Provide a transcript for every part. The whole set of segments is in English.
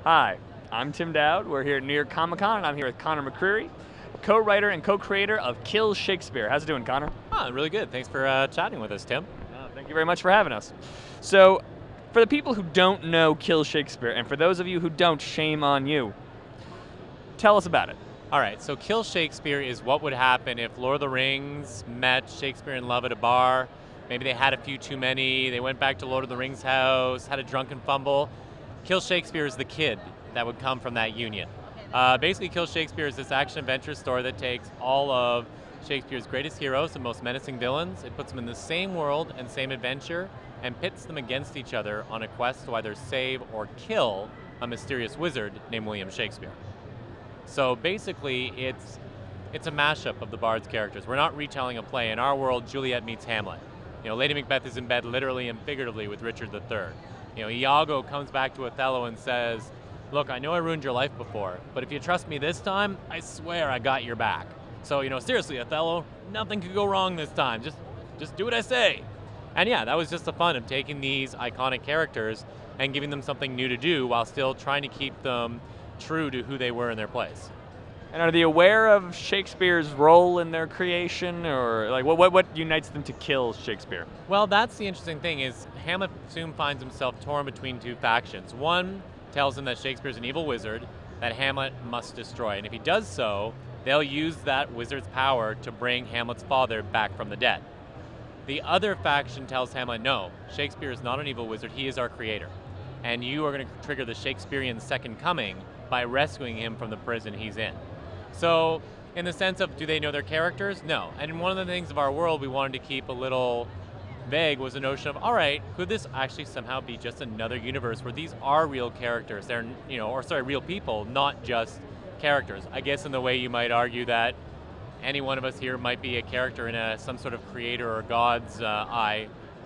Hi, I'm Tim Dowd. We're here at New York Comic Con, and I'm here with Connor McCreary, co-writer and co-creator of Kill Shakespeare. How's it doing, Connor? Really good. Thanks for chatting with us, Tim. Thank you very much for having us. So, for the people who don't know Kill Shakespeare, and for those of you who don't, shame on you. Tell us about it. All right, so Kill Shakespeare is what would happen if Lord of the Rings met Shakespeare in love at a bar. Maybe they had a few too many. They went back to Lord of the Rings' house, had a drunken fumble. Kill Shakespeare is the kid that would come from that union. Basically, Kill Shakespeare is this action-adventure story that takes all of Shakespeare's greatest heroes and most menacing villains. It puts them in the same world and same adventure and pits them against each other on a quest to either save or kill a mysterious wizard named William Shakespeare. So basically, it's a mashup of the Bard's characters. We're not retelling a play. In our world, Juliet meets Hamlet. You know, Lady Macbeth is in bed literally and figuratively with Richard III. You know, Iago comes back to Othello and says, "Look, I know I ruined your life before, but if you trust me this time, I swear I got your back. So, you know, seriously, Othello, nothing could go wrong this time. Just do what I say." And yeah, that was just the fun of taking these iconic characters and giving them something new to do while still trying to keep them true to who they were in their place. And are they aware of Shakespeare's role in their creation, or like what unites them to kill Shakespeare? Well, that's the interesting thing is Hamlet soon finds himself torn between two factions. One tells him that Shakespeare's an evil wizard that Hamlet must destroy, and if he does so, they'll use that wizard's power to bring Hamlet's father back from the dead. The other faction tells Hamlet, no, Shakespeare is not an evil wizard, he is our creator. And you are going to trigger the Shakespearean second coming by rescuing him from the prison he's in. So, in the sense of, do they know their characters? No. And one of the things of our world we wanted to keep a little vague was the notion of, all right, could this actually somehow be just another universe where these are real characters? They're, real people, not just characters. I guess in the way you might argue that any one of us here might be a character in some sort of creator or God's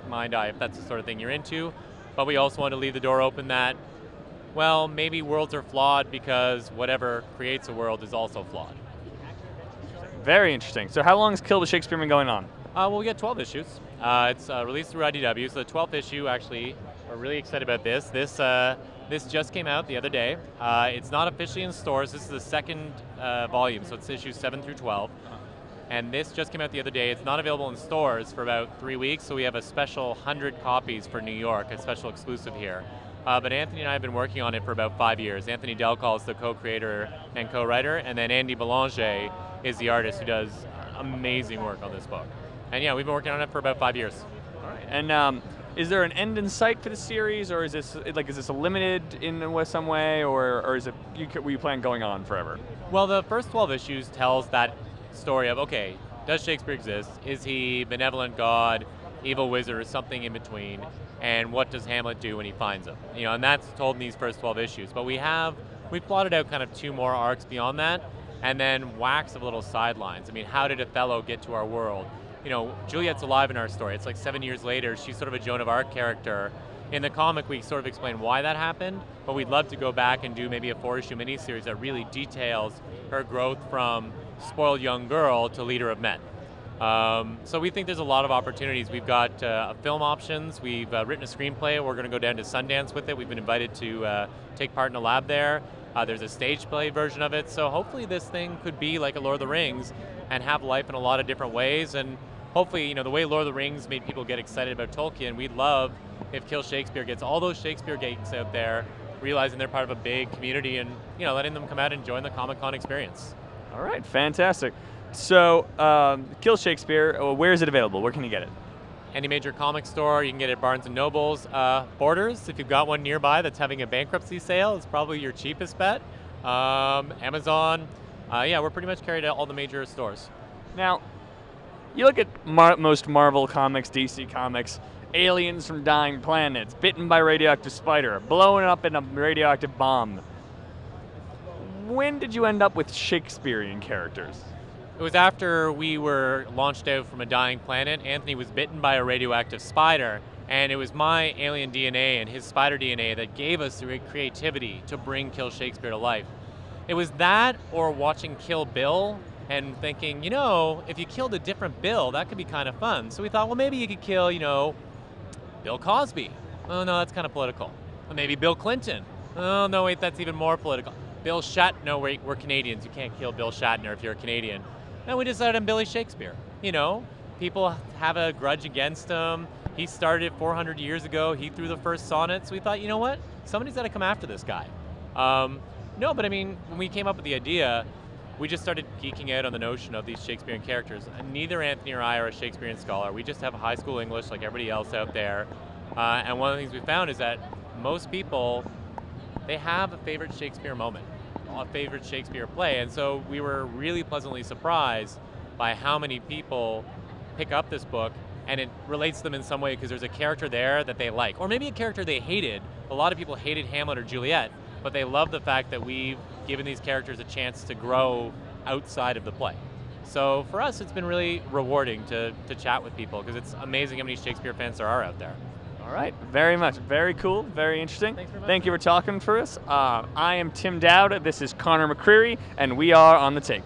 mind eye, if that's the sort of thing you're into. But we also want to leave the door open that, well, maybe worlds are flawed because whatever creates a world is also flawed. Very interesting. So how long has Kill the Shakespeare been going on? Well, we got 12 issues. It's released through IDW, so the 12th issue, actually, we're really excited about this. This just came out the other day. It's not officially in stores. This is the second volume, so it's issues 7 through 12. And this just came out the other day. It's not available in stores for about 3 weeks, so we have a special 100 copies for New York, a special exclusive here. But Anthony and I have been working on it for about 5 years. Anthony Delcall is the co-creator and co-writer, and then Andy Belanger is the artist who does amazing work on this book. And yeah, we've been working on it for about 5 years. All right. And is there an end in sight for the series, or is this a limited in some way, or is it will you plan going on forever? Well, the first 12 issues tells that story of, okay, does Shakespeare exist? Is he benevolent god, evil wizard, or something in between? And what does Hamlet do when he finds him? You know, and that's told in these first 12 issues. But we've plotted out kind of 2 more arcs beyond that, and then wax of little sidelines. I mean, how did Othello get to our world? You know, Juliet's alive in our story. It's like 7 years later. She's sort of a Joan of Arc character. In the comic, we sort of explain why that happened, but we'd love to go back and do maybe a 4-issue miniseries that really details her growth from spoiled young girl to leader of men. So we think there's a lot of opportunities. We've got film options. We've written a screenplay. We're going to go down to Sundance with it. We've been invited to take part in a lab there. There's a stage play version of it. So hopefully this thing could be like a Lord of the Rings and have life in a lot of different ways. And hopefully, you know, the way Lord of the Rings made people get excited about Tolkien, we'd love if Kill Shakespeare gets all those Shakespeare geeks out there realizing they're part of a big community and, you know, letting them come out and join the Comic-Con experience. All right, fantastic. So, Kill Shakespeare, where is it available? Where can you get it? Any major comic store, you can get it at Barnes & Noble's. Borders, if you've got one nearby that's having a bankruptcy sale, it's probably your cheapest bet. Amazon, yeah, we're pretty much carried at all the major stores. Now, you look at most Marvel comics, DC comics, aliens from dying planets, bitten by a radioactive spider, blowing up in a radioactive bomb. When did you end up with Shakespearean characters? It was after we were launched out from a dying planet. Anthony was bitten by a radioactive spider, and it was my alien DNA and his spider DNA that gave us the creativity to bring Kill Shakespeare to life. It was that or watching Kill Bill and thinking, you know, if you killed a different Bill, that could be kind of fun. So we thought, well, maybe you could kill, you know, Bill Cosby. Oh, no, that's kind of political. Or maybe Bill Clinton. Oh, no, wait, that's even more political. Bill Shatner. No, wait, we're Canadians. You can't kill Bill Shatner if you're a Canadian. And we decided on Billy Shakespeare. You know, people have a grudge against him. He started 400 years ago. He threw the first sonnets. We thought, you know what? Somebody's got to come after this guy. No, but I mean, when we came up with the idea, we just started geeking out on the notion of these Shakespearean characters. And neither Anthony or I are a Shakespearean scholar. We just have high school English like everybody else out there. And one of the things we found is that most people, they have a favorite Shakespeare moment, a favorite Shakespeare play. And so we were really pleasantly surprised by how many people pick up this book and it relates to them in some way because there's a character there that they like. Or maybe a character they hated. A lot of people hated Hamlet or Juliet, but they love the fact that we've given these characters a chance to grow outside of the play. So for us, it's been really rewarding to chat with people because it's amazing how many Shakespeare fans there are out there. All right, very much. Very cool, very interesting. Thanks very much. Thank you for talking for us. I am Tim Dowd, this is Connor McCreary, and we are On the Take.